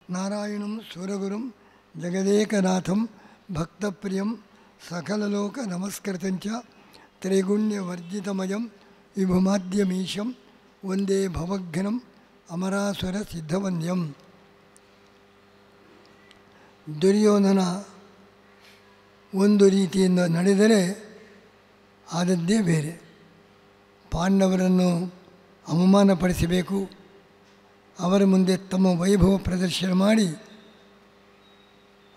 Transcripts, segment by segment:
ನಾರಾಯಣಂ ಸುರಗುರುಂ ಜಗದೇಕನಾಥಂ ಭಕ್ತಪ್ರಿಯಂ ಸಕಲಲೋಕ ನಮಸ್ಕೃತಂಚ ತ್ರೈಗುಣ್ಯವರ್ಜಿತಮಯಂ ವಿಭುಮಾದ್ಯಮೀಶಂ ವಂದೇ ಭವಘ್ನಂ ಅಮರಾಸುರ ಸಿದ್ಧವಂದ್ಯಂ. ದುರ್ಯೋಧನ ಒಂದು ರೀತಿಯಿಂದ ನಡೆದರೆ ಆದದ್ದೇ ಬೇರೆ. ಪಾಂಡವರನ್ನು ಅವಮಾನಪಡಿಸಬೇಕು, ಅವರ ಮುಂದೆ ತಮ್ಮ ವೈಭವ ಪ್ರದರ್ಶನ ಮಾಡಿ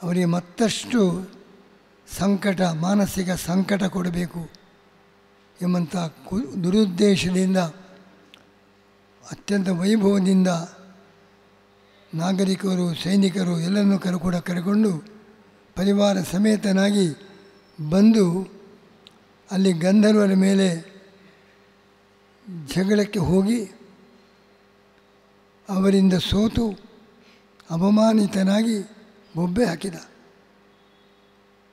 ಅವರಿಗೆ ಮತ್ತಷ್ಟು ಸಂಕಟ, ಮಾನಸಿಕ ಸಂಕಟ ಕೊಡಬೇಕು ಎಂಬಂಥ ದುರುದ್ದೇಶದಿಂದ ಅತ್ಯಂತ ವೈಭವದಿಂದ ನಾಗರಿಕರು, ಸೈನಿಕರು ಎಲ್ಲರನ್ನೂ ಕರೆಕೊಂಡು ಪರಿವಾರ ಸಮೇತನಾಗಿ ಬಂದು ಅಲ್ಲಿ ಗಂಧರ್ವರ ಮೇಲೆ ಜಗಳಕ್ಕೆ ಹೋಗಿ ಅವರಿಂದ ಸೋತು ಅವಮಾನಿತನಾಗಿ ಬೊಬ್ಬೆ ಹಾಕಿದ.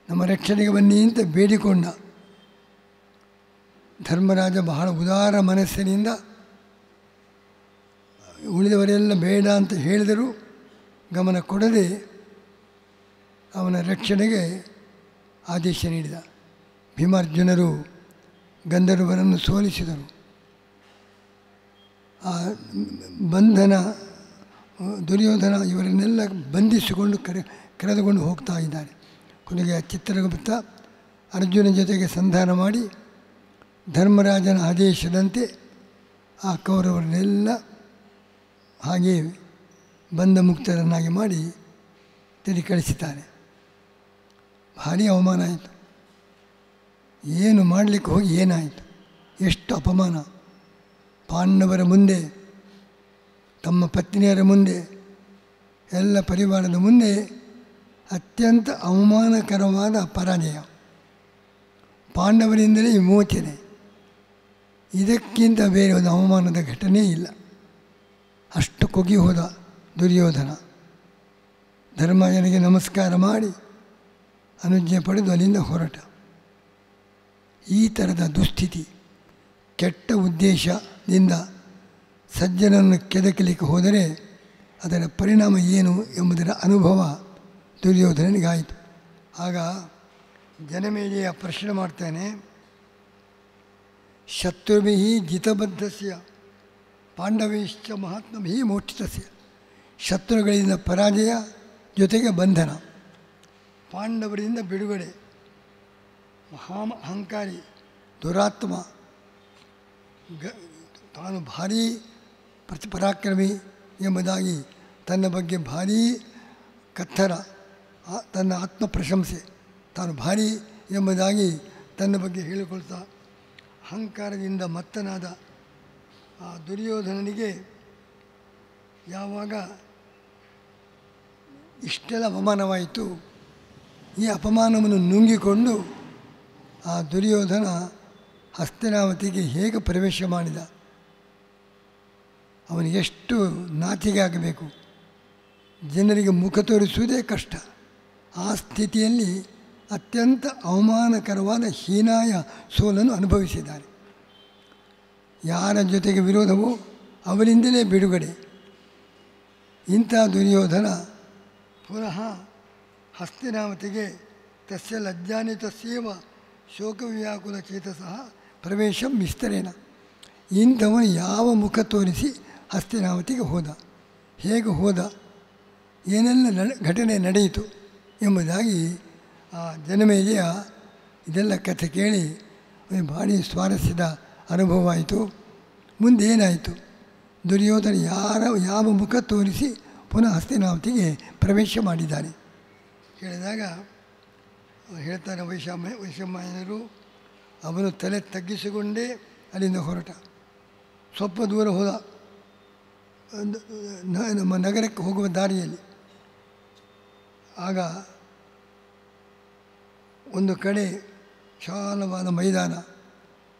ನಮ್ಮ ರಕ್ಷಣೆಗೆ ಬನ್ನಿ ಅಂತ ಬೇಡಿಕೊಂಡ. ಧರ್ಮರಾಜ ಬಹಳ ಉದಾರ ಮನಸ್ಸಿನಿಂದ ಉಳಿದವರೆಲ್ಲ ಬೇಡ ಅಂತ ಹೇಳಿದರೂ ಗಮನ ಕೊಡದೆ ಅವನ ರಕ್ಷಣೆಗೆ ಆದೇಶ ನೀಡಿದ. ಭೀಮಾರ್ಜುನರು ಗಂಧರ್ವರನ್ನು ಸೋಲಿಸಿದರು. ಆ ಬಂಧನ ದುರ್ಯೋಧನ ಇವರನ್ನೆಲ್ಲ ಬಂಧಿಸಿಕೊಂಡು ಕರೆದುಕೊಂಡು ಹೋಗ್ತಾ ಇದ್ದಾರೆ. ಕೊನೆಗೆ ಚಿತ್ರಗುಪ್ತ ಅರ್ಜುನ ಜೊತೆಗೆ ಸಂಧಾನ ಮಾಡಿ ಧರ್ಮರಾಜನ ಆದೇಶದಂತೆ ಆ ಕೌರವರನ್ನೆಲ್ಲ ಹಾಗೆ ಬಂಧ ಮುಕ್ತರನ್ನಾಗಿ ಮಾಡಿ ತಿರುಗಿ ಕಳಿಸಿದ್ದಾರೆ. ಭಾರೀ ಅವಮಾನ ಆಯಿತು. ಏನು ಮಾಡಲಿಕ್ಕೆ ಹೋಗಿ ಏನಾಯಿತು, ಎಷ್ಟು ಅಪಮಾನ! ಪಾಂಡವರ ಮುಂದೆ, ತಮ್ಮ ಪತ್ನಿಯರ ಮುಂದೆ, ಎಲ್ಲ ಪರಿವಾರದ ಮುಂದೆ ಅತ್ಯಂತ ಅವಮಾನಕರವಾದ ಪರಾಜಯ. ಪಾಂಡವರಿಂದಲೇ ವಿಮೋಚನೆ. ಇದಕ್ಕಿಂತ ಬೇರೆ ಒಂದು ಅವಮಾನದ ಘಟನೆ ಇಲ್ಲ. ಅಷ್ಟು ಕುಗ್ಗಿ ಹೋದ ದುರ್ಯೋಧನ. ಧರ್ಮರಾಜನಿಗೆ ನಮಸ್ಕಾರ ಮಾಡಿ ಅನುಜ್ಞೆ ಪಡೆದು ಅಲ್ಲಿಂದ ಹೊರಟ. ಈ ಥರದ ದುಸ್ಥಿತಿ, ಕೆಟ್ಟ ಉದ್ದೇಶದಿಂದ ಸಜ್ಜನನ್ನು ಕೆದಕಲಿಕ್ಕೆ ಹೋದರೆ ಅದರ ಪರಿಣಾಮ ಏನು ಎಂಬುದರ ಅನುಭವ ದುರ್ಯೋಧನನಿಗಾಯಿತು. ಆಗ ಜನಮೇಜಯ ಪ್ರಶ್ನೆ ಮಾಡ್ತಾನೆ, ಶತ್ರುಭಿ ಜಿತಬದ್ಧಸ್ಯ ಪಾಂಡವೈಶ್ಚ ಮಹಾತ್ಮಭಿ ಮೋಕ್ಷಿತಸ್ಯ. ಶತ್ರುಗಳಿಂದ ಪರಾಜಯ ಜೊತೆಗೆ ಬಂಧನ, ಪಾಂಡವರಿಂದ ಬಿಡುಗಡೆ. ಅಹಂಕಾರಿ, ದುರಾತ್ಮ, ತಾನು ಭಾರೀ ಪರಾಕ್ರಮಿ ಎಂಬುದಾಗಿ ತನ್ನ ಬಗ್ಗೆ ಭಾರೀ ಕತ್ತರ, ತನ್ನ ಆತ್ಮ ಪ್ರಶಂಸೆ, ತಾನು ಭಾರೀ ಎಂಬುದಾಗಿ ತನ್ನ ಬಗ್ಗೆ ಹೇಳಿಕೊಳ್ತಾ ಅಹಂಕಾರದಿಂದ ಮತ್ತನಾದ ಆ ದುರ್ಯೋಧನನಿಗೆ ಯಾವಾಗ ಇಷ್ಟೆಲ್ಲ ಅವಮಾನವಾಯಿತು, ಈ ಅಪಮಾನವನ್ನು ನುಂಗಿಕೊಂಡು ಆ ದುರ್ಯೋಧನ ಹಸ್ತಿನಾವತಿಗೆ ಹೇಗೆ ಪ್ರವೇಶ ಮಾಡಿದ, ಅವನಿಗೆ ಎಷ್ಟು ನಾಚಿಕೆ ಆಗಬೇಕು, ಜನರಿಗೆ ಮುಖ ತೋರಿಸುವುದೇ ಕಷ್ಟ. ಆ ಸ್ಥಿತಿಯಲ್ಲಿ ಅತ್ಯಂತ ಅವಮಾನಕರವಾದ ಹೀನಾಯ ಸೋಲನ್ನು ಅನುಭವಿಸಿದ್ದಾರೆ. ಯಾರ ಜೊತೆಗೆ ವಿರೋಧವೋ ಅವರಿಂದಲೇ ಬಿಡುಗಡೆ. ಇಂಥ ದುರ್ಯೋಧನ ಪುನಃ ಹಸ್ತಿನಾವತಿಗೆ ತಸ್ಯ ಲಜ್ಜಾನಿತಸ್ಯೇವ ಶೋಕವ್ಯಾಕುಲ ಚೇತಸಃ ಪ್ರವೇಶಂ ವಿಸ್ತರೇಣ. ಇಂಥವನು ಯಾವ ಮುಖ ತೋರಿಸಿ ಹಸ್ತಿನಾವತಿಗೆ ಹೋದ, ಹೇಗೆ ಹೋದ, ಏನೆಲ್ಲ ಘಟನೆ ನಡೆಯಿತು ಎಂಬುದಾಗಿ ಆ ಜನಮೇಜಯ ಇದೆಲ್ಲ ಕಥೆ ಕೇಳಿ ಭಾರಿ ಸ್ವಾರಸ್ಯದ ಅನುಭವ ಆಯಿತು. ಮುಂದೆ ಏನಾಯಿತು, ದುರ್ಯೋಧನ ಯಾವ ಮುಖ ತೋರಿಸಿ ಪುನಃ ಹಸ್ತಿನಾವತಿಗೆ ಪ್ರವೇಶ ಮಾಡಿದ್ದಾನೆ ಹೇಳಿದಾಗ ಹೇಳ್ತಾರೆ ವೈಷಮ್ಯರು, ಅವನು ತಲೆ ತಗ್ಗಿಸಿಕೊಂಡೇ ಅಲ್ಲಿಂದ ಹೊರಟ. ಸ್ವಲ್ಪ ದೂರ ಹೋದ, ನಮ್ಮ ನಗರಕ್ಕೆ ಹೋಗುವ ದಾರಿಯಲ್ಲಿ. ಆಗ ಒಂದು ಕಡೆ ವಿಶಾಲವಾದ ಮೈದಾನ,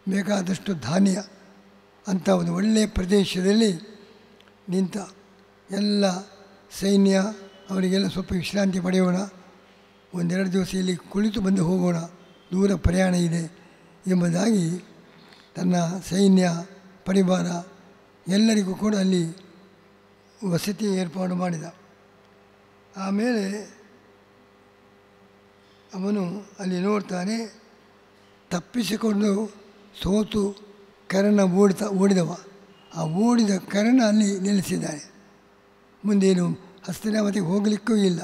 ಬೇಕಾದಷ್ಟು ಧಾನ್ಯ ಅಂಥ ಒಂದು ಒಳ್ಳೆಯ ಪ್ರದೇಶದಲ್ಲಿ ನಿಂತ. ಎಲ್ಲ ಸೈನ್ಯ ಅವರಿಗೆಲ್ಲ ಸ್ವಲ್ಪ ವಿಶ್ರಾಂತಿ ಪಡೆಯೋಣ, ಒಂದೆರಡು ದಿವಸ ಇಲ್ಲಿ ಕುಳಿತು ಬಂದು ಹೋಗೋಣ, ದೂರ ಪ್ರಯಾಣ ಇದೆ ಎಂಬುದಾಗಿ ತನ್ನ ಸೈನ್ಯ ಪರಿವಾರ ಎಲ್ಲರಿಗೂ ಕೂಡ ಅಲ್ಲಿ ವಸತಿ ಏರ್ಪಾಡು ಮಾಡಿದ. ಆಮೇಲೆ ಅವನು ಅಲ್ಲಿ ನೋಡ್ತಾನೆ, ತಪ್ಪಿಸಿಕೊಂಡು ಸೋತು ಕರ್ಣ ಓಡಿದವ. ಆ ಓಡಿದ ಕರ್ಣ ಅಲ್ಲಿ ನಿಲ್ಲಿಸಿದ್ದಾನೆ. ಮುಂದೇನು ಹಸ್ತಿನಾವತಿಗೆ ಹೋಗಲಿಕ್ಕೂ ಇಲ್ಲ,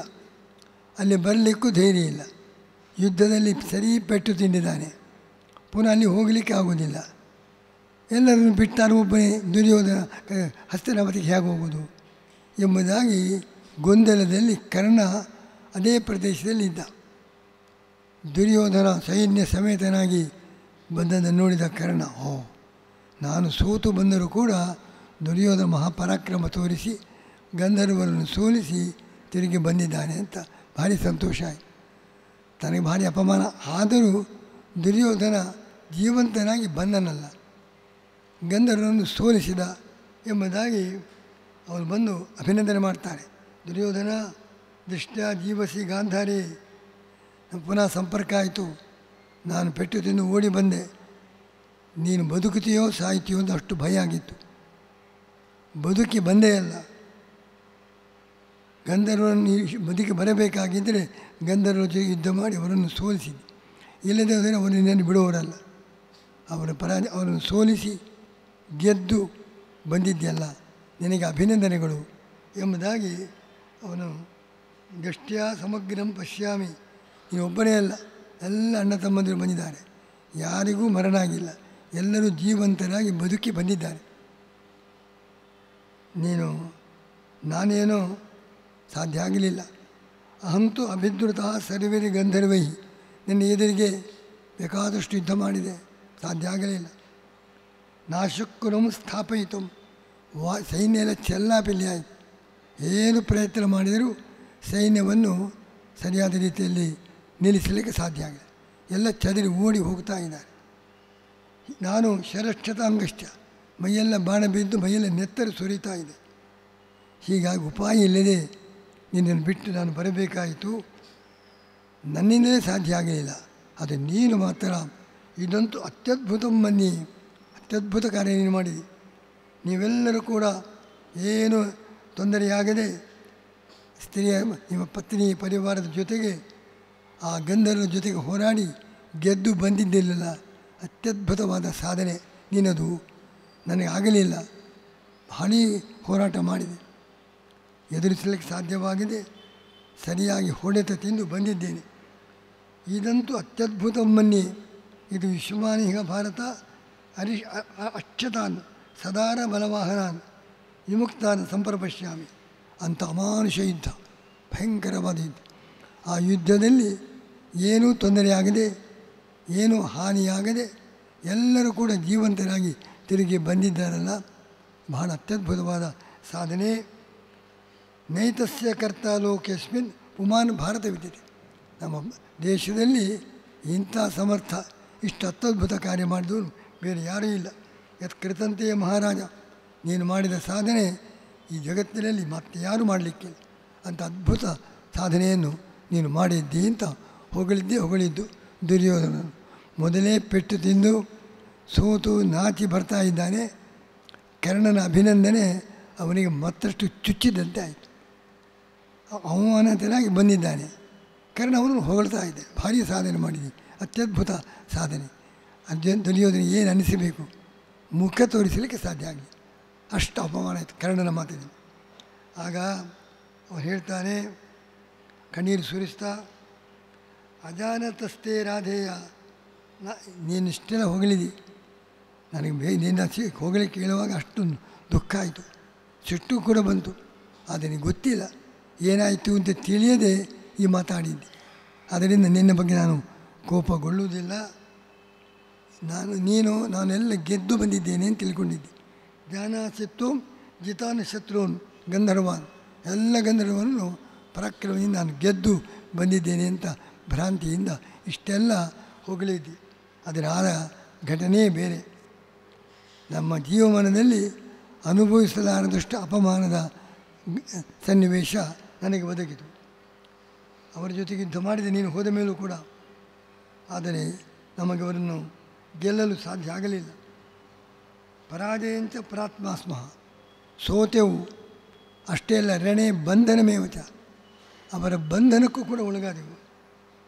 ಅಲ್ಲಿ ಬರಲಿಕ್ಕೂ ಧೈರ್ಯ ಇಲ್ಲ. ಯುದ್ಧದಲ್ಲಿ ಸರಿ ಪೆಟ್ಟು ತಿಂದಿದ್ದಾನೆ, ಪುನಃ ಅಲ್ಲಿ ಹೋಗಲಿಕ್ಕೆ ಆಗೋದಿಲ್ಲ. ಎಲ್ಲರನ್ನು ಬಿಟ್ಟಾರು, ಒಬ್ಬನೇ ದುರ್ಯೋಧನ ಹಸ್ತಿನಾವತಿಗೆ ಹೇಗೆ ಹೋಗೋದು ಎಂಬುದಾಗಿ ಗೊಂದಲದಲ್ಲಿ ಕರ್ಣ ಅದೇ ಪ್ರದೇಶದಲ್ಲಿದ್ದ. ದುರ್ಯೋಧನ ಸೈನ್ಯ ಸಮೇತನಾಗಿ ಬಂದನ್ನು ನೋಡಿದ ಕರ್ಣ, ನಾನು ಸೋತು ಬಂದರೂ ಕೂಡ ದುರ್ಯೋಧನ ಮಹಾಪರಾಕ್ರಮ ತೋರಿಸಿ ಗಂಧರ್ವರನ್ನು ಸೋಲಿಸಿ ತಿರುಗಿ ಬಂದಿದ್ದಾನೆ ಅಂತ ಭಾರಿ ಸಂತೋಷ ಆಯಿತು. ತನಗೆ ಭಾರಿ ಅಪಮಾನ ಆದರೂ ದುರ್ಯೋಧನ ಜೀವಂತನಾಗಿ ಬಂದನಲ್ಲ, ಗಂಧರ್ವರನ್ನು ಸೋಲಿಸಿದ ಎಂಬುದಾಗಿ ಅವನು ಬಂದು ಅಭಿನಂದನೆ ಮಾಡ್ತಾರೆ. ದುರ್ಯೋಧನ ದೃಷ್ಟ ಜೀವಸಿ ಗಾಂಧಾರಿ, ಪುನಃ ಸಂಪರ್ಕ ಆಯಿತು, ನಾನು ಪೆಟ್ಟು ತಿಂದು ಓಡಿ ಬಂದೆ, ನೀನು ಬದುಕುತ್ತೀಯೋ ಸಾಯ್ತೀಯೋ ಅಂತ ಅಷ್ಟು ಭಯ ಆಗಿತ್ತು. ಬದುಕಿ ಬಂದೇ ಅಲ್ಲ, ಗಂಧರ್ವರನ್ನು ಬದುಕಿ ಬರಬೇಕಾಗಿದ್ದರೆ ಗಂಧರ್ವರ ಜೊತೆ ಯುದ್ಧ ಮಾಡಿ ಅವರನ್ನು ಸೋಲಿಸಿದೆ. ಇಲ್ಲದೆ ಹೋದರೆ ಅವರು ನಿನ್ನನ್ನು ಬಿಡುವವರಲ್ಲ. ಅವರನ್ನು ಸೋಲಿಸಿ ಗೆದ್ದು ಬಂದಿದ್ದೆಯಲ್ಲ, ನಿನಗೆ ಅಭಿನಂದನೆಗಳು ಎಂಬುದಾಗಿ ಅವನು ಗಷ್ಟ್ಯ ಸಮಗ್ರಂ ಪಶ್ಯಾಮಿ. ನೀನೊಬ್ಬನೇ ಅಲ್ಲ, ಎಲ್ಲ ಅಣ್ಣ ತಮ್ಮಂದಿರು ಬಂದಿದ್ದಾರೆ, ಯಾರಿಗೂ ಮರಣ ಆಗಿಲ್ಲ, ಎಲ್ಲರೂ ಜೀವಂತರಾಗಿ ಬದುಕಿ ಬಂದಿದ್ದಾರೆ. ನಾನೇನೋ ಸಾಧ್ಯ ಆಗಲಿಲ್ಲ. ಅಹಂತು ಅಭಿದ್ರುತ ಸರ್ವೇರಿ ಗಂಧರ್ವೈ, ನಿನ್ನ ಎದುರಿಗೆ ಬೇಕಾದಷ್ಟು ಯುದ್ಧ ಮಾಡಿದೆ, ಸಾಧ್ಯ ಆಗಲಿಲ್ಲ. ನಾಶಕ್ಕುರಂ ಸ್ಥಾಪಯಿತು, ಸೈನ್ಯ ಎಲ್ಲ ಚೆಲ್ಲಾಪಿಲ್ಲಿ ಆಯಿತು. ಏನು ಪ್ರಯತ್ನ ಮಾಡಿದರೂ ಸೈನ್ಯವನ್ನು ಸರಿಯಾದ ರೀತಿಯಲ್ಲಿ ನಿಲ್ಲಿಸಲಿಕ್ಕೆ ಸಾಧ್ಯ ಆಗಿಲ್ಲ, ಎಲ್ಲ ಚದರಿ ಓಡಿ ಹೋಗ್ತಾ ಇದ್ದಾರೆ. ನಾನು ಶರಕ್ಷತಾಂಗಶ್ಚ, ಮೈಯೆಲ್ಲ ಬಾಣ ಬಿದ್ದು ಮೈಯೆಲ್ಲ ನೆತ್ತರು ಸುರಿತಾ ಇದೆ. ಹೀಗಾಗಿ ಉಪಾಯ ಇಲ್ಲದೆ ನಿನ್ನನ್ನು ಬಿಟ್ಟು ನಾನು ಬರಬೇಕಾಯಿತು, ನನ್ನಿಂದಲೇ ಸಾಧ್ಯ ಆಗಲಿಲ್ಲ. ಅದು ನೀನು ಮಾತ್ರ, ಇದಂತೂ ಅತ್ಯದ್ಭುತ ಮನ್ನಿ, ಅತ್ಯದ್ಭುತ ಕಾರ್ಯ ನೀನು ಮಾಡಿದೆ. ನೀವೆಲ್ಲರೂ ಕೂಡ ಏನು ತೊಂದರೆಯಾಗದೆ ಸ್ತ್ರೀಯ ನಿಮ್ಮ ಪತ್ನಿ ಪರಿವಾರದ ಜೊತೆಗೆ ಆ ಗಂಧರ್ವರ ಜೊತೆಗೆ ಹೋರಾಡಿ ಗೆದ್ದು ಬಂದಿದ್ದಿಲ್ಲ, ಅತ್ಯದ್ಭುತವಾದ ಸಾಧನೆ ನಿನ್ನದು. ನನಗೆ ಆಗಲಿಲ್ಲ, ಭಾರೀ ಹೋರಾಟ ಮಾಡಿದೆ, ಎದುರಿಸಲಿಕ್ಕೆ ಸಾಧ್ಯವಾಗಿದೆ, ಸರಿಯಾಗಿ ಹೊಡೆತ ತಿಂದು ಬಂದಿದ್ದೇನೆ. ಇದಂತೂ ಅತ್ಯದ್ಭುತ ಮನ್ನಿ, ಇದು ವಿಶ್ವಮಾನಿಗ ಭಾರತ ಅಕ್ಷತಾನ್ ಸದಾರ ಬಲವಾಹನಾನ್ ವಿಮುಕ್ತಾನ್ ಸಂಪರ್ಪಶ್ಯಾಮಿ ಅಂತ ಅಮಾನುಷ ಯುದ್ಧ, ಭಯಂಕರವಾದ ಯುದ್ಧ. ಆ ಯುದ್ಧದಲ್ಲಿ ಏನೂ ತೊಂದರೆಯಾಗದೆ, ಏನೂ ಹಾನಿಯಾಗದೆ ಎಲ್ಲರೂ ಕೂಡ ಜೀವಂತರಾಗಿ ತಿರುಗಿ ಬಂದಿದ್ದಾರಲ್ಲ, ಬಹಳ ಅತ್ಯದ್ಭುತವಾದ ಸಾಧನೆ. ನೈತಸ್ಯ ಕರ್ತ ಲೋಕೇಸ್ಮಿನ್ ಪುಮಾನ್ ಭಾರತವಿದ್ದಿದೆ. ನಮ್ಮ ದೇಶದಲ್ಲಿ ಇಂಥ ಸಮರ್ಥ, ಇಷ್ಟು ಅತ್ಯದ್ಭುತ ಕಾರ್ಯ ಮಾಡಿದವರು ಬೇರೆ ಯಾರೂ ಇಲ್ಲ. ಯತ್ಕೃತಂತೆಯೇ ಮಹಾರಾಜ, ನೀನು ಮಾಡಿದ ಸಾಧನೆ ಈ ಜಗತ್ತಿನಲ್ಲಿ ಮತ್ತೆ ಯಾರೂ ಮಾಡಲಿಕ್ಕಿಲ್ಲ, ಅಂಥ ಅದ್ಭುತ ಸಾಧನೆಯನ್ನು ನೀನು ಮಾಡಿದ್ದಿ ಅಂತ ಹೊಗಳಿದ್ದು ದುರ್ಯೋಧನನು. ಮೊದಲೇ ಪೆಟ್ಟು ತಿಂದು ಸೋತು ನಾಚಿ ಬರ್ತಾ ಇದ್ದಾನೆ. ಕರ್ಣನ ಅಭಿನಂದನೆ ಅವನಿಗೆ ಮತ್ತಷ್ಟು ಚುಚ್ಚಿದಂತೆ ಆಯಿತು. ಅವಮಾನಿತನಾಗಿ ಬಂದಿದ್ದಾನೆ. ಕರ್ಣ ಅವನು ಹೊಗಳ್ತಾ ಇದೆ, ಭಾರೀ ಸಾಧನೆ ಮಾಡಿದೆ, ಅತ್ಯದ್ಭುತ ಸಾಧನೆ. ದುರ್ಯೋಧನ ಏನು ಅನಿಸಬೇಕು, ಮುಖ ತೋರಿಸಲಿಕ್ಕೆ ಸಾಧ್ಯ ಆಗಲಿ, ಅಷ್ಟು ಅಪಮಾನ ಆಯಿತು ಕರ್ಣನ ಮಾತಿದೆ. ಆಗ ಅವನು ಹೇಳ್ತಾನೆ, ಕಣ್ಣೀರು ಸುರಿಸ್ತಾ, ಅಜಾನತಸ್ತೆ ರಾಧೇಯ, ನೀನು ಇಷ್ಟೆಲ್ಲ ಹೊಗಳಿದಿ, ನನಗೆ ನಿನ್ನ ಹೋಗಲಿಕ್ಕೆ ಹೇಳುವಾಗ ಅಷ್ಟು ದುಃಖ ಆಯಿತು, ಸಿಟ್ಟು ಕೂಡ ಬಂತು. ಆದರೆ ನಿನಗೆ ಗೊತ್ತಿಲ್ಲ ಏನಾಯಿತು ಅಂತ ತಿಳಿಯದೆ ಈ ಮಾತಾಡಿದ್ದೆ. ಅದರಿಂದ ನಿನ್ನ ಬಗ್ಗೆ ನಾನು ಕೋಪಗೊಳ್ಳುವುದಿಲ್ಲ. ನಾನೆಲ್ಲ ಗೆದ್ದು ಬಂದಿದ್ದೇನೆ ಅಂತ ತಿಳ್ಕೊಂಡಿದ್ದೆ. ಜ್ಞಾನಾಸಿತ್ತು ಜಿತಾನ ಶತ್ರುನ್ ಗಂಧರ್ವಾನ್, ಎಲ್ಲ ಗಂಧರ್ವನನ್ನು ಪರಾಕ್ರಮದಿಂದ ನಾನು ಗೆದ್ದು ಬಂದಿದ್ದೇನೆ ಅಂತ ಭ್ರಾಂತಿಯಿಂದ ಇಷ್ಟೆಲ್ಲ ಹೊಗಳಿದ್ದೆ. ಅದರ ಆದ ಘಟನೆ ಬೇರೆ. ನಮ್ಮ ಜೀವಮಾನದಲ್ಲಿ ಅನುಭವಿಸಲಾರದಷ್ಟು ಅಪಮಾನದ ಸನ್ನಿವೇಶ ನನಗೆ ಒದಗಿತು. ಅವರ ಜೊತೆಗೆ ಯುದ್ಧ ಮಾಡಿದೆ ನೀನು ಹೋದ ಮೇಲೂ ಕೂಡ. ಆದರೆ ನಮಗೆ ಅವರನ್ನು ಗೆಲ್ಲಲು ಸಾಧ್ಯ ಆಗಲಿಲ್ಲ. ಪರಾಜಯಂಚ ಪ್ರಾತ್ಮಾಸ್ಮಃ, ಸೋತೆವು ಅಷ್ಟೇ ಅಲ್ಲ, ರಣೆ ಬಂಧನಮೇವಚ, ಅವರ ಬಂಧನಕ್ಕೂ ಕೂಡ ಒಳಗಾದೆವು.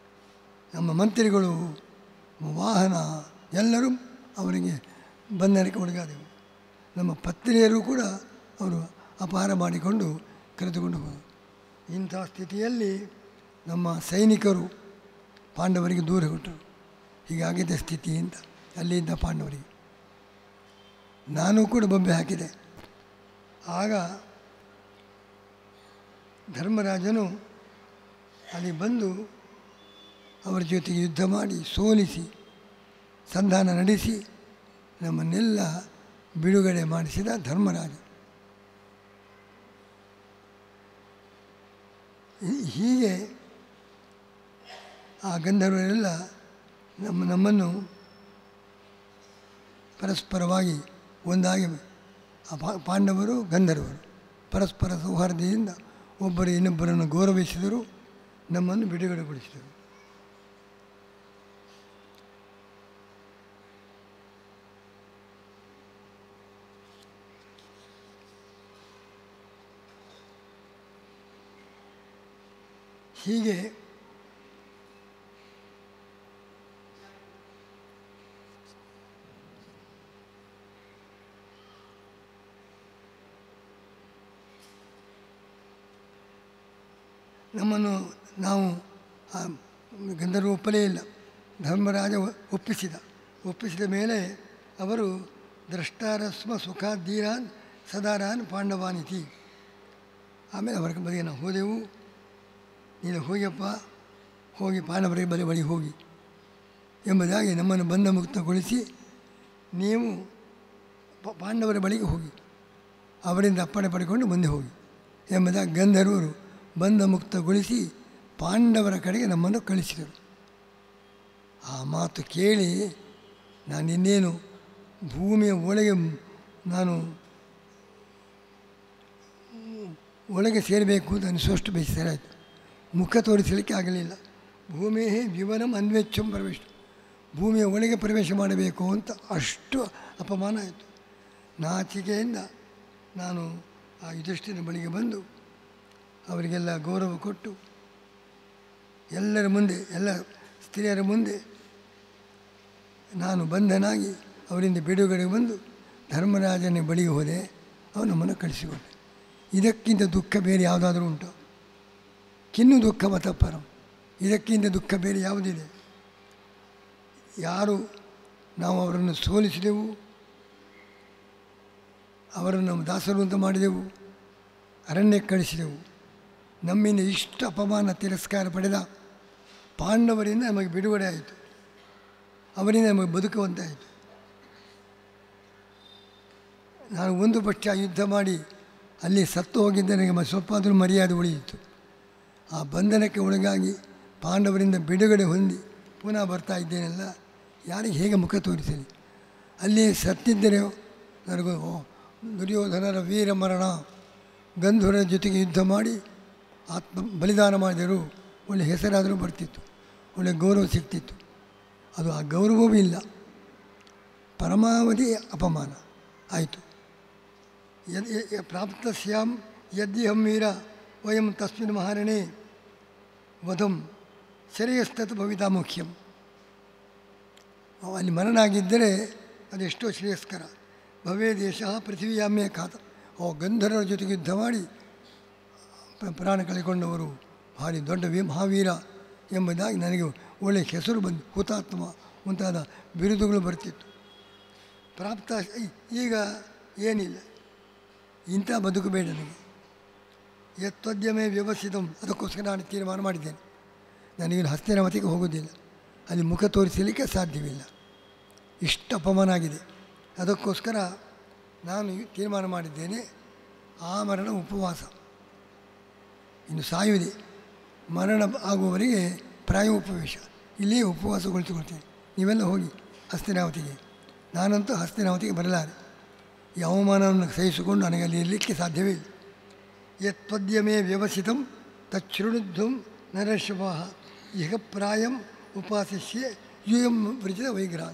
ನಮ್ಮ ಮಂತ್ರಿಗಳು, ವಾಹನ ಎಲ್ಲರೂ ಅವರಿಗೆ ಬಂಧನಕ್ಕೆ ಒಳಗಾದೆವು. ನಮ್ಮ ಪತ್ನಿಯರು ಕೂಡ ಅವರು ಅಪಹಾರ ಮಾಡಿಕೊಂಡು ಕರೆದುಕೊಂಡು ಹೋದರು. ಇಂಥ ಸ್ಥಿತಿಯಲ್ಲಿ ನಮ್ಮ ಸೈನಿಕರು ಪಾಂಡವರಿಗೆ ದೂರ ಕೊಟ್ಟರು. ಹೀಗಾಗಿದೆ ಸ್ಥಿತಿ ಅಂತ ಅಲ್ಲಿದ್ದ ಪಾಂಡವರಿಗೆ. ನಾನು ಕೂಡ ಬೊಬ್ಬೆ ಹಾಕಿದೆ. ಆಗ ಧರ್ಮರಾಜನು ಅಲ್ಲಿ ಬಂದು ಅವರ ಜೊತೆಗೆ ಯುದ್ಧ ಮಾಡಿ ಸೋಲಿಸಿ ಸಂಧಾನ ನಡೆಸಿ ನಮ್ಮನ್ನೆಲ್ಲ ಬಿಡುಗಡೆ ಮಾಡಿಸಿದ ಧರ್ಮರಾಜ. ಹೀಗೆ ಆ ಗಂಧರ್ವರೆಲ್ಲ ನಮ್ಮನ್ನು ಪರಸ್ಪರವಾಗಿ ಒಂದಾಗಿ ಪಾಂಡವರು ಗಂಧರ್ವರು ಪರಸ್ಪರ ಸೌಹಾರ್ದದಿಂದ ಒಬ್ಬರು ಇನ್ನೊಬ್ಬರನ್ನು ಗೌರವಿಸಿದರು, ನಮ್ಮನ್ನು ಬಿಡುಗಡೆಗೊಳಿಸಿದರು. ಹೀಗೆ ನಮ್ಮನ್ನು ನಾವು ಗಂಧರ್ವ ಒಪ್ಪಲೇ ಇಲ್ಲ. ಧರ್ಮರಾಜ ಒಪ್ಪಿಸಿದ ಮೇಲೆ ಅವರು ದ್ರಷ್ಟಾರಸ್ಮ ಸುಖಾಧೀರಾನ್ ಸದಾರಾನ್ ಪಾಂಡವಾನಿತಿ. ಆಮೇಲೆ ಅವರ ಬದಿಗೆ ನಾವು ಹೋದೆವು. ನೀನು ಹೋಗಿಯಪ್ಪ, ಹೋಗಿ ಪಾಂಡವರಿಗೆ ಬಳಿ ಹೋಗಿ ಎಂಬುದಾಗಿ ನಮ್ಮನ್ನು ಬಂಧ ಮುಕ್ತಗೊಳಿಸಿ ನೀವು ಪಾಂಡವರ ಬಳಿಗೆ ಹೋಗಿ ಅವರಿಂದ ಅಪ್ಪಣೆ ಪಡೆಕೊಂಡು ಮುಂದೆ ಹೋಗಿ ಎಂಬುದಾಗಿ ಗಂಧರ್ವರು ಬಂಧ ಮುಕ್ತಗೊಳಿಸಿ ಪಾಂಡವರ ಕಡೆಗೆ ನಮ್ಮನ್ನು ಕಳಿಸಿದರು. ಆ ಮಾತು ಕೇಳಿ ನಾನು ಇನ್ನೇನು ಭೂಮಿಯ ಒಳಗೆ ಸೇರಬೇಕು ಅಂತ ಅನಿಸುವಷ್ಟು ಬೇಸರಾಯಿತು. ಮುಖ ತೋರಿಸಲಿಕ್ಕೆ ಆಗಲಿಲ್ಲ. ಭೂಮಿಯೇ ವಿವರಂ ಅನ್ವೇಚ್ಛಂ ಪ್ರವೇಶ, ಭೂಮಿಯ ಒಳಗೆ ಪ್ರವೇಶ ಮಾಡಬೇಕು ಅಂತ ಅಷ್ಟು ಅಪಮಾನ ಆಯಿತು. ನಾಚಿಕೆಯಿಂದ ನಾನು ಆ ಯುಧಿಷ್ಠಿರನ ಬಳಿಗೆ ಬಂದು ಅವರಿಗೆಲ್ಲ ಗೌರವ ಕೊಟ್ಟು ಎಲ್ಲರ ಮುಂದೆ, ಎಲ್ಲ ಸ್ತ್ರೀಯರ ಮುಂದೆ ನಾನು ಬಂಧನಾಗಿ ಅವರಿಂದ ಬಿಡುಗಡೆ ಬಂದು ಧರ್ಮರಾಜನ ಬಳಿಗೆ ಹೋದೆ. ಅವನು ನಮ್ಮನ್ನು ಕಳಿಸಿಕೊಂಡೆ. ಇದಕ್ಕಿಂತ ದುಃಖ ಬೇರೆ ಯಾವುದಾದ್ರೂ ಉಂಟು? ಕಿನ್ನು ದುಃಖ ಮತಪರಂ, ಇದಕ್ಕಿಂತ ದುಃಖ ಬೇರೆ ಯಾವುದಿದೆ? ಯಾರು ನಾವು ಅವರನ್ನು ಸೋಲಿಸಿದೆವು, ಅವರನ್ನು ದಾಸರು ಅಂತ ಮಾಡಿದೆವು, ಅರಣ್ಯಕ್ಕೆ ಕಳಿಸಿದೆವು, ನಮ್ಮಿಂದ ಇಷ್ಟು ಅಪಮಾನ ತಿರಸ್ಕಾರ ಪಡೆದ ಪಾಂಡವರಿಂದ ನಮಗೆ ಬಿಡುಗಡೆ ಆಯಿತು, ಅವರಿಂದ ನಮಗೆ ಬದುಕುವಂತಾಯಿತು. ನಾನು ಒಂದು ಪಕ್ಷ ಯುದ್ಧ ಮಾಡಿ ಅಲ್ಲಿ ಸತ್ತು ಹೋಗಿದ್ದ ನನಗೆ ಸ್ವಲ್ಪ ಆದರೂ ಮರ್ಯಾದೆ ಉಳಿಯಿತು. ಆ ಬಂಧನಕ್ಕೆ ಒಳಗಾಗಿ ಪಾಂಡವರಿಂದ ಬಿಡುಗಡೆ ಹೊಂದಿ ಪುನಃ ಬರ್ತಾ ಇದ್ದೇನೆಲ್ಲ, ಯಾರಿಗೆ ಹೇಗೆ ಮುಖ ತೋರಿಸಲಿ? ಅಲ್ಲಿ ಸತ್ತಿದ್ದರೆ ನನಗೂ ದುರ್ಯೋಧನರ ವೀರ ಮರಣ, ಗಂಧರ್ವರ ಜೊತೆಗೆ ಯುದ್ಧ ಮಾಡಿ ಆತ್ಮ ಬಲಿದಾನ ಮಾಡಿದರು, ಒಳ್ಳೆಯ ಹೆಸರಾದರೂ ಬರ್ತಿತ್ತು, ಒಳ್ಳೆಯ ಗೌರವ ಸಿಗ್ತಿತ್ತು. ಅದು ಆ ಗೌರವವೂ ಇಲ್ಲ, ಪರಮಾವಧಿ ಅಪಮಾನ ಆಯಿತು. ಪ್ರಾಪ್ತಸ್ಯಾಂ ಯದ್ಯಹಂ ವೀರ ವಯಂ ತಸ್ಮಿನ್ ಮಹಾರಣೆ ವಧಂ ಶ್ರೇಯಸ್ತತ್ ಭವಿತಾ ಮುಖ್ಯಂ. ಅಲ್ಲಿ ಮರಣ ಆಗಿದ್ದರೆ ಅದೆಷ್ಟೋ ಶ್ರೇಯಸ್ಕರ. ಭವೇ ದೇಶ ಪೃಥ್ವಿಯಾಮ್ಯ ಖಾತ. ಗಂಧರ್ವರ ಜೊತೆಗೆ ಯುದ್ಧ ಮಾಡಿ ಪ್ರಾಣ ಕಳೆಕೊಂಡವರು ಭಾರಿ ದೊಡ್ಡ ಮಹಾವೀರ ಎಂಬುದಾಗಿ ನನಗೆ ಒಳ್ಳೆಯ ಹೆಸರು ಬಂದು ಹುತಾತ್ಮ ಮುಂತಾದ ಬಿರುದುಗಳು ಬರ್ತಿತ್ತು. ಪ್ರಾಪ್ತ ಈಗ ಏನಿಲ್ಲ, ಇಂಥ ಬದುಕು ಬೇಡ ನನಗೆ. ಯತ್ವದ್ಯಮೇ ವ್ಯವಸ್ಥಿತಂ, ಅದಕ್ಕೋಸ್ಕರ ನಾನು ತೀರ್ಮಾನ ಮಾಡಿದ್ದೇನೆ, ನನಗೆ ಹಸ್ತಿನಾವತಿಗೆ ಹೋಗೋದಿಲ್ಲ, ಅಲ್ಲಿ ಮುಖ ತೋರಿಸಲಿಕ್ಕೆ ಸಾಧ್ಯವಿಲ್ಲ, ಇಷ್ಟು ಅಪಮಾನ ಆಗಿದೆ. ಅದಕ್ಕೋಸ್ಕರ ನಾನು ತೀರ್ಮಾನ ಮಾಡಿದ್ದೇನೆ, ಆ ಮರಣ ಉಪವಾಸ, ಇನ್ನು ಸಾಯುವುದೇ, ಮರಣ ಆಗುವವರೆಗೆ ಪ್ರಾಯೋಪವೇಶ, ಇಲ್ಲಿಯೇ ಉಪವಾಸಗೊಳಿಸಿಕೊಳ್ತೇನೆ. ನೀವೆಲ್ಲ ಹೋಗಿ ಹಸ್ತಿನಾವತಿಗೆ. ನಾನಂತೂ ಹಸ್ತಿನಾವತಿಗೆ ಬರಲಾರೆ, ಈ ಅವಮಾನವನ್ನು ಸಹಿಸಿಕೊಂಡು ನನಗೆ ಅಲ್ಲಿ ಇರಲಿಕ್ಕೆ ಸಾಧ್ಯವೇ ಇಲ್ಲ. ಯತ್ಪದ್ಯಮೇ ವ್ಯವಸ್ಥಿತಂ ತಚ್ಛೃಣುಧ್ವಂ ನರಶವಾಹ ಇಹ ಪ್ರಾಯಂ ಉಪಾಸಿಷ್ಯೆ ಯೂಯಂ ವೃಜಿತ ವೈಗ್ರಹ.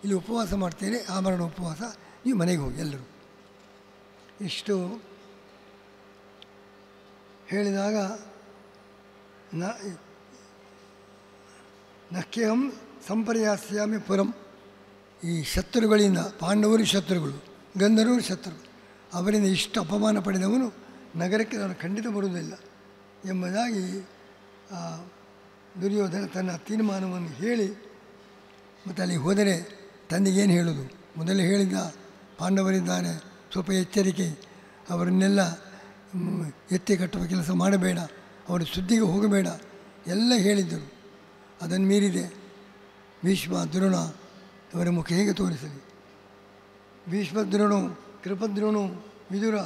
ಇಲ್ಲಿ ಉಪವಾಸ ಮಾಡ್ತೇನೆ, ಆಮರಣ ಉಪವಾಸ, ನೀವು ಮನೆಗೆ ಹೋಗಿ ಎಲ್ಲರೂ. ಇಷ್ಟು ಹೇಳಿದಾಗ ನ ನಖ್ಯಹಂ ಸಂಪರ್ಯಾಸ್ಯಾಮಿ ಪುರಂ. ಈ ಶತ್ರುಗಳಿಂದ, ಪಾಂಡವರು ಶತ್ರುಗಳು, ಗಂಧರ್ವರು ಶತ್ರುಗಳು, ಅವರಿಂದ ಇಷ್ಟು ಅಪಮಾನ ಪಡೆದವನು ನಗರಕ್ಕೆ ನಾನು ಖಂಡಿತ ಬರುವುದಿಲ್ಲ ಎಂಬುದಾಗಿ ದುರ್ಯೋಧನ ತನ್ನ ತೀರ್ಮಾನವನ್ನು ಹೇಳಿ, ಮತ್ತು ಅಲ್ಲಿ ಹೋದರೆ ತಂದೆಗೇನು ಹೇಳೋದು? ಮೊದಲೇ ಹೇಳಿದ್ದ, ಪಾಂಡವರಿದ್ದಾರೆ, ಸ್ವಲ್ಪ ಎಚ್ಚರಿಕೆ, ಅವರನ್ನೆಲ್ಲ ಎತ್ತಿ ಕಟ್ಟುವ ಕೆಲಸ ಮಾಡಬೇಡ, ಅವರ ಸುದ್ದಿಗೆ ಹೋಗಬೇಡ ಎಲ್ಲ ಹೇಳಿದ್ದರು. ಅದನ್ನು ಮೀರಿದೆ ಭೀಷ್ಮ ದ್ರೋಣ ಅವರ ಮುಖ ಹೇಗೆ ತೋರಿಸಲಿ? ಭೀಷ್ಮ ದ್ರೋಣು, ಕೃಪದ್ರೋಣು, ವಿದುರ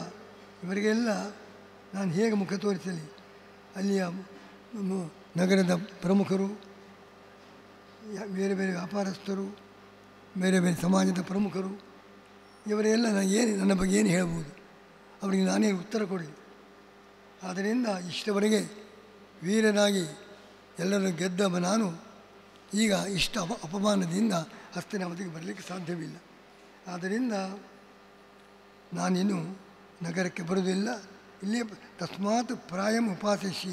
ಇವರಿಗೆಲ್ಲ ನಾನು ಹೇಗೆ ಮುಖ ತೋರಿಸಲಿ? ಅಲ್ಲಿಯ ನಗರದ ಪ್ರಮುಖರು, ಬೇರೆ ಬೇರೆ ವ್ಯಾಪಾರಸ್ಥರು, ಬೇರೆ ಬೇರೆ ಸಮಾಜದ ಪ್ರಮುಖರು, ಇವರೆಲ್ಲ ನನ್ನ ಬಗ್ಗೆ ಏನು ಹೇಳ್ಬೋದು? ಅವರಿಗೆ ನಾನೇನು ಉತ್ತರ ಕೊಡಲಿ? ಆದ್ದರಿಂದ ಇಷ್ಟವರೆಗೆ ವೀರನಾಗಿ ಎಲ್ಲರನ್ನು ಗೆದ್ದವ ನಾನು ಈಗ ಇಷ್ಟ ಅಪಮಾನದಿಂದ ಹಸ್ತಿನಾವತಿಗೆ ಬರಲಿಕ್ಕೆ ಸಾಧ್ಯವಿಲ್ಲ. ಆದ್ದರಿಂದ ನಾನಿನ್ನು ನಗರಕ್ಕೆ ಬರುವುದಿಲ್ಲ, ಇಲ್ಲೇ ತಸ್ಮಾತ್ ಪ್ರಾಯಂ ಉಪಾಸಿಸಿ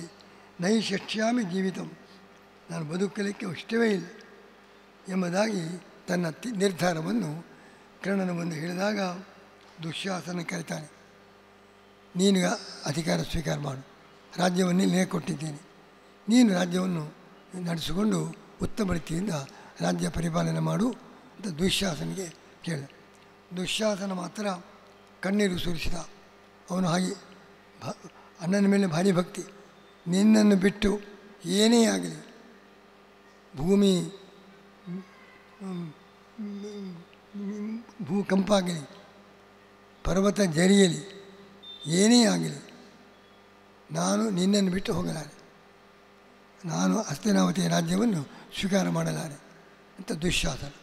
ನೈಷಕ್ಷ್ಯಾಮಿ ಜೀವಿತಂ, ನಾನು ಬದುಕಲಿಕ್ಕೆ ಇಷ್ಟವೇ ಇಲ್ಲ ಎಂಬುದಾಗಿ ತನ್ನ ನಿರ್ಧಾರವನ್ನು ಕರ್ಣನು ಬಂದು ಹೇಳಿದಾಗ ದುಶ್ಯಾಸನ ಕರೀತಾನೆ. ನೀನು ಅಧಿಕಾರ ಸ್ವೀಕಾರ ಮಾಡು, ರಾಜ್ಯವನ್ನು ನೀನೇ ಕೊಟ್ಟಿದ್ದೇನೆ, ನೀನು ರಾಜ್ಯವನ್ನು ನಡೆಸಿಕೊಂಡು ಉತ್ತಮ ರೀತಿಯಿಂದ ರಾಜ್ಯ ಪರಿಪಾಲನೆ ಮಾಡು ಅಂತ ದುಶ್ಯಾಸನಿಗೆ ಕೇಳ. ದುಶ್ಯಾಸನ ಮಾತ್ರ ಕಣ್ಣೀರು ಸುರಿಸಿದ. ಅವನು ಹಾಗೆ ಅಣ್ಣನ ಮೇಲೆ ಭಾರಿ ಭಕ್ತಿ. ನಿನ್ನನ್ನು ಬಿಟ್ಟು ಏನೇ ಆಗಲಿ, ಭೂಮಿ ಭೂಕಂಪ ಆಗಲಿ, ಪರ್ವತ ಜರಿಯಲಿ, ಏನೇ ಆಗಲಿ, ನಾನು ನಿನ್ನನ್ನು ಬಿಟ್ಟು ಹೋಗಲಾರೆ, ನಾನು ಹಸ್ತಿನಾವತಿಯ ರಾಜ್ಯವನ್ನು ಸ್ವೀಕಾರ ಮಾಡಲಾರೆ ಅಂತ ದುಶ್ಯಾಸನ.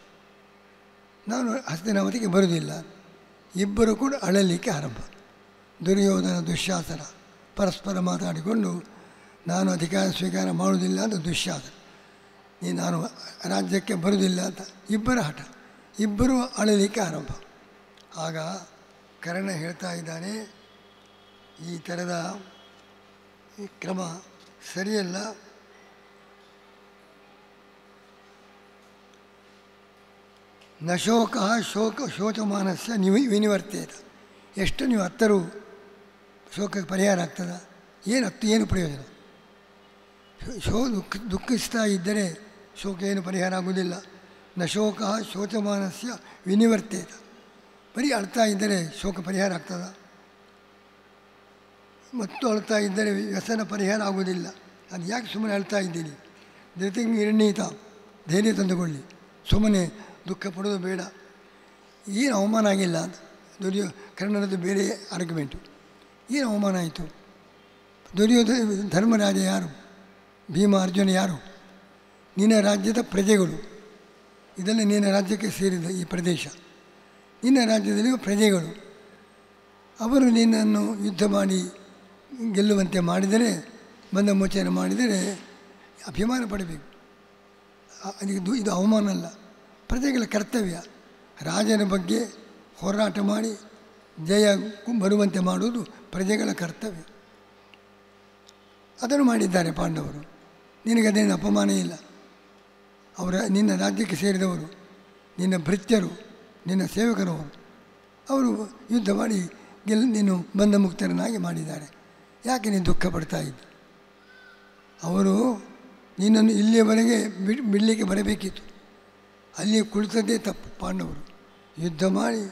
ನಾನು ಹಸ್ತಿನಾವತಿಗೆ ಬರುವುದಿಲ್ಲ. ಇಬ್ಬರು ಕೂಡ ಅಳಲಿಕ್ಕೆ ಆರಂಭ. ದುರ್ಯೋಧನ ದುಶ್ಯಾಸನ ಪರಸ್ಪರ ಮಾತಾಡಿಕೊಂಡು ನಾನು ಅಧಿಕಾರ ಸ್ವೀಕಾರ ಮಾಡುವುದಿಲ್ಲ ಅಂತ ದುಶ್ಯಾಸನ, ನಾನು ರಾಜ್ಯಕ್ಕೆ ಬರುವುದಿಲ್ಲ ಅಂತ ಇಬ್ಬರ ಹಠ, ಇಬ್ಬರೂ ಅಳಲಿಕ್ಕೆ ಆರಂಭ. ಆಗ ಕರ್ಣ ಹೇಳ್ತಾ ಇದ್ದಾನೆ, ಈ ಥರದ ಈ ಕ್ರಮ ಸರಿಯಲ್ಲ. ನ ಶೋಕ ಶೋಚಮಾನಸ್ಯ ವಿನಿವರ್ತೇತ. ಎಷ್ಟು ನೀವು ಹತ್ತರೂ ಶೋಕಕ್ಕೆ ಪರಿಹಾರ ಆಗ್ತದ? ಏನು ಪ್ರಯೋಜನ? ದುಃಖಿಸ್ತಾ ಇದ್ದರೆ ಶೋಕ ಏನು ಪರಿಹಾರ ಆಗುವುದಿಲ್ಲ. ನ ಶೋಕ ಶೋಚಮಾನಸ್ಯ ವಿನಿವರ್ತೇತ. ಬರೀ ಅಳ್ತಾ ಇದ್ದರೆ ಶೋಕ ಪರಿಹಾರ ಆಗ್ತದ? ಮತ್ತು ಅಳ್ತಾ ಇದ್ದರೆ ವ್ಯಸನ ಪರಿಹಾರ ಆಗುವುದಿಲ್ಲ. ನಾನು ಯಾಕೆ ಸುಮ್ಮನೆ ಅಳ್ತಾ ಇದ್ದೀನಿ? ಜೊತೆಗೆ ನಿರ್ಣೀತ ಧೈರ್ಯ ತಂದುಕೊಳ್ಳಿ, ಸುಮ್ಮನೆ ದುಃಖ ಪಡೋದು ಬೇಡ. ಏನು ಅವಮಾನ ಆಗಿಲ್ಲ ಅಂತ ಕರ್ಣನದ್ದು ಬೇರೆ ಆರ್ಗ್ಯುಮೆಂಟು. ಏನು ಅವಮಾನ ಆಯಿತು? ಧರ್ಮರಾಜ ಯಾರು? ಭೀಮ ಅರ್ಜುನ ಯಾರು? ನಿನ್ನ ರಾಜ್ಯದ ಪ್ರಜೆಗಳು. ಇದೆಲ್ಲ ನಿನ್ನ ರಾಜ್ಯಕ್ಕೆ ಸೇರಿದ ಈ ಪ್ರದೇಶ. ನಿನ್ನ ರಾಜ್ಯದಲ್ಲಿರುವ ಪ್ರಜೆಗಳು ಅವರು ನಿನ್ನನ್ನು ಯುದ್ಧ ಮಾಡಿ ಗೆಲ್ಲುವಂತೆ ಮಾಡಿದರೆ, ಬಂದ ಮೋಚನೆ ಮಾಡಿದರೆ ಅಭಿಮಾನ ಪಡಬೇಕು. ಇದು ಅವಮಾನ ಅಲ್ಲ, ಪ್ರಜೆಗಳ ಕರ್ತವ್ಯ. ರಾಜನ ಬಗ್ಗೆ ಹೋರಾಟ ಮಾಡಿ ಜಯ ಬರುವಂತೆ ಮಾಡುವುದು ಪ್ರಜೆಗಳ ಕರ್ತವ್ಯ. ಅದನ್ನು ಮಾಡಿದ್ದಾರೆ ಪಾಂಡವರು. ನಿನಗದೇನು ಅಪಮಾನ ಇಲ್ಲ. ನಿನ್ನ ರಾಜ್ಯಕ್ಕೆ ಸೇರಿದವರು, ನಿನ್ನ ಭೃತ್ಯರು, ನಿನ್ನ ಸೇವಕರವರು, ಅವರು ಯುದ್ಧ ಮಾಡಿ ನೀನು ಬಂಧ ಮುಕ್ತರನ್ನಾಗಿ ಮಾಡಿದ್ದಾರೆ. ಯಾಕೆ ನೀನು ದುಃಖ ಪಡ್ತಾ ಇದ್ದ? ಅವರು ನಿನ್ನನ್ನು ಇಲ್ಲಿಯವರೆಗೆ ಬಿಡಲಿಕ್ಕೆ ಬರಬೇಕಿತ್ತು. ಅಲ್ಲಿ ಕುಳಿತದ್ದೇ ತಪ್ಪು. ಪಾಂಡವರು ಯುದ್ಧ ಮಾಡಿ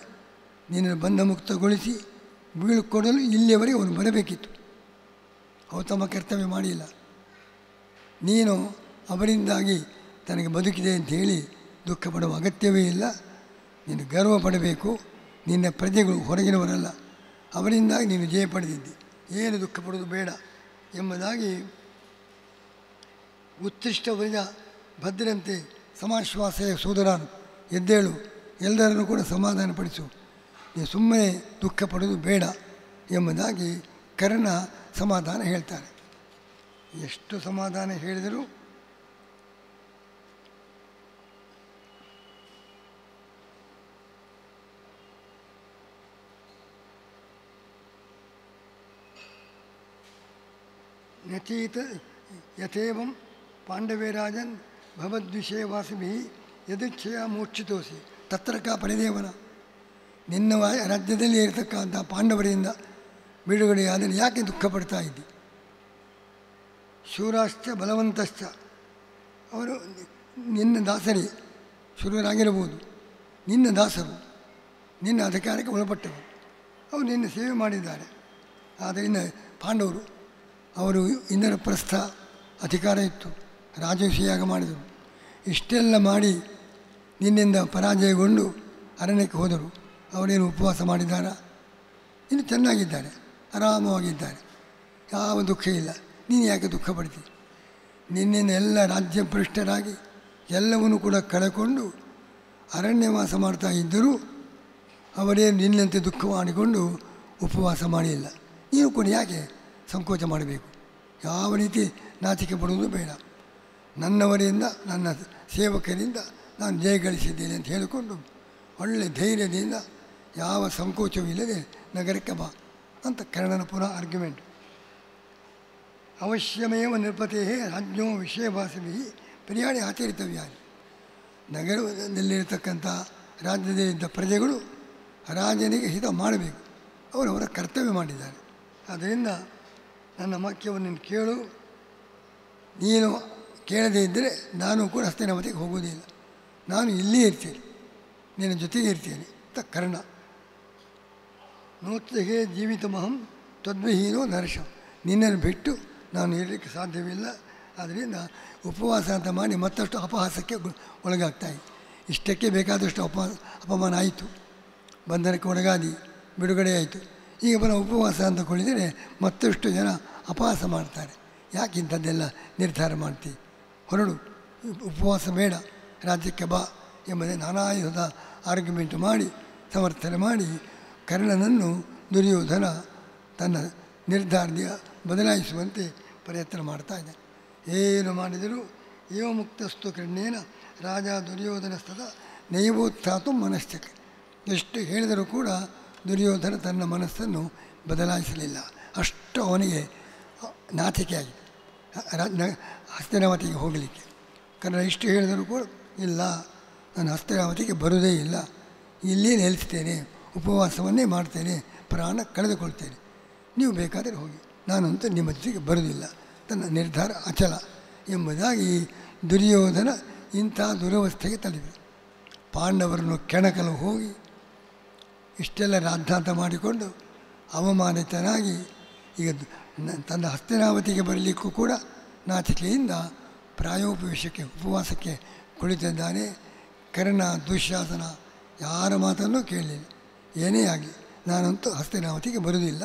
ನಿನ್ನನ್ನು ಬಂಧ ಮುಕ್ತಗೊಳಿಸಿ ಬೀಳ್ಕೊಡಲು ಇಲ್ಲಿಯವರೆಗೆ ಅವನು ಬರಬೇಕಿತ್ತು. ಅವರು ತಮ್ಮ ಕರ್ತವ್ಯ ಮಾಡಿಲ್ಲ. ನೀನು ಅವರಿಂದಾಗಿ ತನಗೆ ಬದುಕಿದೆ ಅಂತ ಹೇಳಿ ದುಃಖ ಪಡುವ ಅಗತ್ಯವೇ ಇಲ್ಲ. ನೀನು ಗರ್ವ ಪಡಬೇಕು. ನಿನ್ನ ಪ್ರಜೆಗಳು ಹೊರಗಿನವರಲ್ಲ, ಅವರಿಂದಾಗಿ ನೀನು ಜಯ ಪಡೆದಿದ್ದಿ, ಏನು ದುಃಖ ಪಡೋದು ಬೇಡ ಎಂಬುದಾಗಿ ಉತ್ಕೃಷ್ಟ ವೃಜ ಭದ್ರಂತೆ ಸಮಾಶ್ವಾಸೆಯ ಸೋದರನು, ಎದ್ದೇಳು, ಎಲ್ಲರನ್ನೂ ಕೂಡ ಸಮಾಧಾನಪಡಿಸು, ನೀನು ಸುಮ್ಮನೆ ದುಃಖ ಪಡೋದು ಬೇಡ ಎಂಬುದಾಗಿ ಕರ್ಣ ಸಮಾಧಾನ ಹೇಳ್ತಾರೆ. ಎಷ್ಟು ಸಮಾಧಾನ ಹೇಳಿದರೂ ನಚೇತ ಯಥೇವಂ ಪಾಂಡವೇ ರಾಜನ್ ಭವದ್ವಿಷಯ ವಾಸಿಭಿ ಯದಚ್ಛಯ ಮೋಕ್ಷಿತೋಸಿ ತತ್ರ ಕಾ ಪರಿದೇವನ. ನಿನ್ನ ರಾಜ್ಯದಲ್ಲಿ ಇರತಕ್ಕಂಥ ಪಾಂಡವರಿಂದ ಬಿಡುಗಡೆಯಾದರೆ ಯಾಕೆ ದುಃಖ ಪಡ್ತಾ ಇದ್ದಿ? ಶೂರಾಶ್ಚ ಬಲವಂತಶ್ಚ, ಅವರು ನಿನ್ನ ದಾಸರೇ, ಶೂರರಾಗಿರಬಹುದು, ನಿನ್ನ ದಾಸರು, ನಿನ್ನ ಅಧಿಕಾರಕ್ಕೆ ಒಳಪಟ್ಟವರು, ಅವರು ನಿನ್ನ ಸೇವೆ ಮಾಡಿದ್ದಾರೆ. ಆದ್ದರಿಂದ ಪಾಂಡವರು ಅವರು ಇಂದ್ರಪ್ರಸ್ಥ ಅಧಿಕಾರ ಇತ್ತು, ರಾಜಋಷಿಯಾಗ ಮಾಡಿದರು. ಇಷ್ಟೆಲ್ಲ ಮಾಡಿ ನಿನ್ನಿಂದ ಪರಾಜಯಗೊಂಡು ಅರಣ್ಯಕ್ಕೆ ಹೋದರು. ಅವರೇನು ಉಪವಾಸ ಮಾಡಿದ್ದಾರಾ? ಇನ್ನು ಚೆನ್ನಾಗಿದ್ದಾರೆ, ಆರಾಮವಾಗಿದ್ದಾರೆ, ಯಾವ ದುಃಖ ಇಲ್ಲ. ನೀನು ಯಾಕೆ ದುಃಖ ಪಡ್ತೀವಿ? ನಿನ್ನಿಂದ ಎಲ್ಲ ರಾಜ್ಯಭ್ರಷ್ಟರಾಗಿ ಎಲ್ಲವನ್ನೂ ಕೂಡ ಕಳೆಕೊಂಡು ಅರಣ್ಯವಾಸ ಮಾಡ್ತಾ ಇದ್ದರೂ ಅವರೇನು ನಿನ್ನಂತೆ ದುಃಖ ಮಾಡಿಕೊಂಡು ಉಪವಾಸ ಮಾಡಿಲ್ಲ. ನೀನು ಕೂಡ ಯಾಕೆ ಸಂಕೋಚ ಮಾಡಬೇಕು? ಯಾವ ರೀತಿ ನಾಚಿಕೆ ಪಡುವುದು ಬೇಡ. ನನ್ನವರಿಂದ, ನನ್ನ ಸೇವಕರಿಂದ ನಾನು ಜಯ ಗಳಿಸಿದ್ದೇನೆ ಅಂತ ಹೇಳಿಕೊಂಡು ಒಳ್ಳೆಯ ಧೈರ್ಯದಿಂದ ಯಾವ ಸಂಕೋಚವೂ ಇಲ್ಲದೆ ನಗರಕ್ಕೆ ಬಾ ಅಂತ ಕರ್ಣನ ಪುನಃ ಆರ್ಗ್ಯುಮೆಂಟ್. ಅವಶ್ಯಮೇವ ನೃಪತೆ ರಾಜ್ಞೋ ವಿಷಯವಾಸವಿ ಪರ್ಯಾಣಿ ಆಚರಿತವ್ಯ. ನಗರದಲ್ಲಿರತಕ್ಕಂಥ ರಾಜ್ಯದಲ್ಲಿದ್ದ ಪ್ರಜೆಗಳು ರಾಜನಿಗೆ ಹಿತ ಮಾಡಬೇಕು, ಅವರವರ ಕರ್ತವ್ಯ ಮಾಡಿದ್ದಾರೆ. ಆದ್ದರಿಂದ ನನ್ನ ವಾಕ್ಯವನ್ನು ನೀನು ಕೇಳು. ನೀನು ಕೇಳದೇ ಇದ್ದರೆ ನಾನು ಕೂಡ ಹಸ್ತಿನಾವತಿಗೆ ಹೋಗುವುದಿಲ್ಲ, ನಾನು ಇಲ್ಲೇ ಇರ್ತೇನೆ, ನಿನ್ನ ಜೊತೆಗೆ ಇರ್ತೇನೆ ಅಂತ ಕರ್ಣ. ನೋತ್ಸಹೇ ಜೀವಿತಮಹಂ ತದ್ವಿಹೀನೋ ನರಶ, ನಿನ್ನನ್ನು ಬಿಟ್ಟು ನಾನು ಇರಲಿಕ್ಕೆ ಸಾಧ್ಯವಿಲ್ಲ. ಆದ್ದರಿಂದ ಉಪವಾಸ ಅಂತ ಮಾಡಿ ಮತ್ತಷ್ಟು ಅಪಹಾಸಕ್ಕೆ ಒಳಗಾಗ್ತಾಯಿತ್ತು. ಇಷ್ಟಕ್ಕೆ ಬೇಕಾದಷ್ಟು ಅಪಮಾನ ಆಯಿತು, ಬಂಧನಕ್ಕೆ ಒಳಗಾದಿ ಬಿಡುಗಡೆ ಆಯಿತು. ಈಗ ಬರೋ ಉಪವಾಸ ಅಂತ ಕೊಳ್ಳಿದರೆ ಮತ್ತಷ್ಟು ಜನ ಅಪಹಾಸ ಮಾಡ್ತಾರೆ. ಯಾಕೆ ಇಂಥದ್ದೆಲ್ಲ ನಿರ್ಧಾರ ಮಾಡ್ತೀವಿ? ಹೊರಡು, ಉಪವಾಸ ಬೇಡ, ರಾಜ್ಯಕ್ಕೆ ಬಾ ಎಂಬುದೇ ನಾನಾ ವಿಧದ ಆರ್ಗ್ಯುಮೆಂಟ್ ಮಾಡಿ ಸಮರ್ಥನೆ ಮಾಡಿ ಕರ್ಣನನ್ನು ದುರ್ಯೋಧನ ತನ್ನ ನಿರ್ಧಾರ ಬದಲಾಯಿಸುವಂತೆ ಪ್ರಯತ್ನ ಮಾಡ್ತಾ ಇದ್ದಾನೆ. ಏನು ಮಾಡಿದರೂ ಏವ ಮುಕ್ತಸ್ತು ಕರ್ಣೇನ ರಾಜ ದುರ್ಯೋಧನಸ್ತದ ನೈವೋತ್ಥಾತು ಮನಶ್ಚಕ. ಎಷ್ಟು ಹೇಳಿದರೂ ಕೂಡ ದುರ್ಯೋಧನ ತನ್ನ ಮನಸ್ಸನ್ನು ಬದಲಾಯಿಸಲಿಲ್ಲ. ಅಷ್ಟು ಅವನಿಗೆ ನಾಚಿಕೆಯಾಗಿ ಹಸ್ತಿನಾವತಿಗೆ ಹೋಗಲಿಕ್ಕೆ. ಕರ್ಣ ಇಷ್ಟು ಹೇಳಿದರೂ ಕೂಡ ಇಲ್ಲ, ನಾನು ಹಸ್ತಿನಾವತಿಗೆ ಬರುವುದೇ ಇಲ್ಲ, ಇಲ್ಲೇ ನೆಲೆಸ್ತೇನೆ, ಉಪವಾಸವನ್ನೇ ಮಾಡ್ತೇನೆ, ಪ್ರಾಣ ಕಳೆದುಕೊಳ್ತೇನೆ, ನೀವು ಬೇಕಾದರೆ ಹೋಗಿ, ನಾನಂತೂ ನಿಮ್ಮ ಜೊತೆಗೆ ಬರುವುದಿಲ್ಲ. ತನ್ನ ನಿರ್ಧಾರ ಅಚಲ ಎಂಬುದಾಗಿ ದುರ್ಯೋಧನ ಇಂಥ ದುರವಸ್ಥೆಗೆ ತಲುಪಿದ. ಪಾಂಡವರನ್ನು ಕೆಣಕಲು ಹೋಗಿ ಇಷ್ಟೆಲ್ಲ ರಾದ್ಧಾಂತ ಮಾಡಿಕೊಂಡು ಅವಮಾನಿತನಾಗಿ ಈಗ ತನ್ನ ಹಸ್ತಿನಾವತಿಗೆ ಬರಲಿಕ್ಕೂ ಕೂಡ ನಾಚಿಕೆಯಿಂದ ಪ್ರಾಯೋಪವೇಶಕ್ಕೆ ಉಪವಾಸಕ್ಕೆ ಕುಳಿತಿದ್ದಾನೆ. ಕರ್ಣ ದುಶ್ಯಾಸನ ಯಾರ ಮಾತನ್ನೂ ಕೇಳಲಿಲ್ಲ. ಏನೇ ಆಗಲಿ ನಾನಂತೂ ಹಸ್ತಿನಾವತಿಗೆ ಬರುವುದಿಲ್ಲ,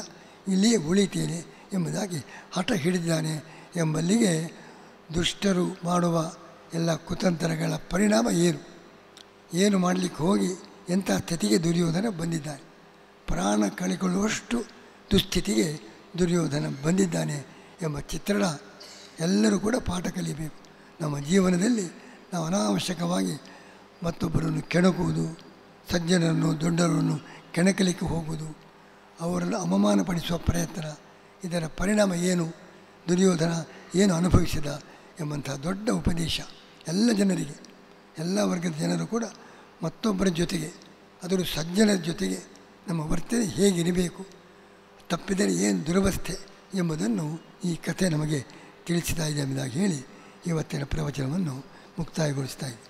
ಇಲ್ಲಿಯೇ ಉಳಿತೇನೆ ಎಂಬುದಾಗಿ ಹಠ ಹಿಡಿದಿದ್ದಾನೆ. ಎಂಬಲ್ಲಿಗೆ ದುಷ್ಟರು ಮಾಡುವ ಎಲ್ಲ ಕುತಂತ್ರಗಳ ಪರಿಣಾಮ ಏನು ಮಾಡಲಿಕ್ಕೆ ಹೋಗಿ ಎಂಥ ಸ್ಥಿತಿಗೆ ದುರ್ಯೋಧನ ಬಂದಿದ್ದಾನೆ, ಪ್ರಾಣ ಕಳೆಕೊಳ್ಳುವಷ್ಟು ದುಸ್ಥಿತಿಗೆ ದುರ್ಯೋಧನ ಬಂದಿದ್ದಾನೆ ಎಂಬ ಚಿತ್ರಣ ಎಲ್ಲರೂ ಕೂಡ ಪಾಠ ಕಲಿಯಬೇಕು. ನಮ್ಮ ಜೀವನದಲ್ಲಿ ನಾವು ಅನಾವಶ್ಯಕವಾಗಿ ಮತ್ತೊಬ್ಬರನ್ನು ಕೆಣಕುವುದು, ಸಜ್ಜನರನ್ನು ದೊಡ್ಡವರನ್ನು ಕೆಣಕಲಿಕ್ಕೆ ಹೋಗುವುದು, ಅವರನ್ನು ಅವಮಾನಪಡಿಸುವ ಪ್ರಯತ್ನ, ಇದರ ಪರಿಣಾಮ ಏನು, ದುರ್ಯೋಧನ ಏನು ಅನುಭವಿಸಿದ ಎಂಬಂಥ ದೊಡ್ಡ ಉಪದೇಶ ಎಲ್ಲ ಜನರಿಗೆ, ಎಲ್ಲ ವರ್ಗದ ಜನರು ಕೂಡ ಮತ್ತೊಬ್ಬರ ಜೊತೆಗೆ, ಅದರ ಸಜ್ಜನರ ಜೊತೆಗೆ ನಮ್ಮ ವರ್ತನೆ ಹೇಗಿರಬೇಕು, ತಪ್ಪಿದರೆ ಏನು ದುರವಸ್ಥೆ ಎಂಬುದನ್ನು ಈ ಕಥೆ ನಮಗೆ ತಿಳಿಸ್ತಾ ಇದೆ ಎಂಬುದಾಗಿ ಹೇಳಿ ಇವತ್ತಿನ ಪ್ರವಚನವನ್ನು ಮುಕ್ತಾಯಗೊಳಿಸ್ತಾ ಇದೆ.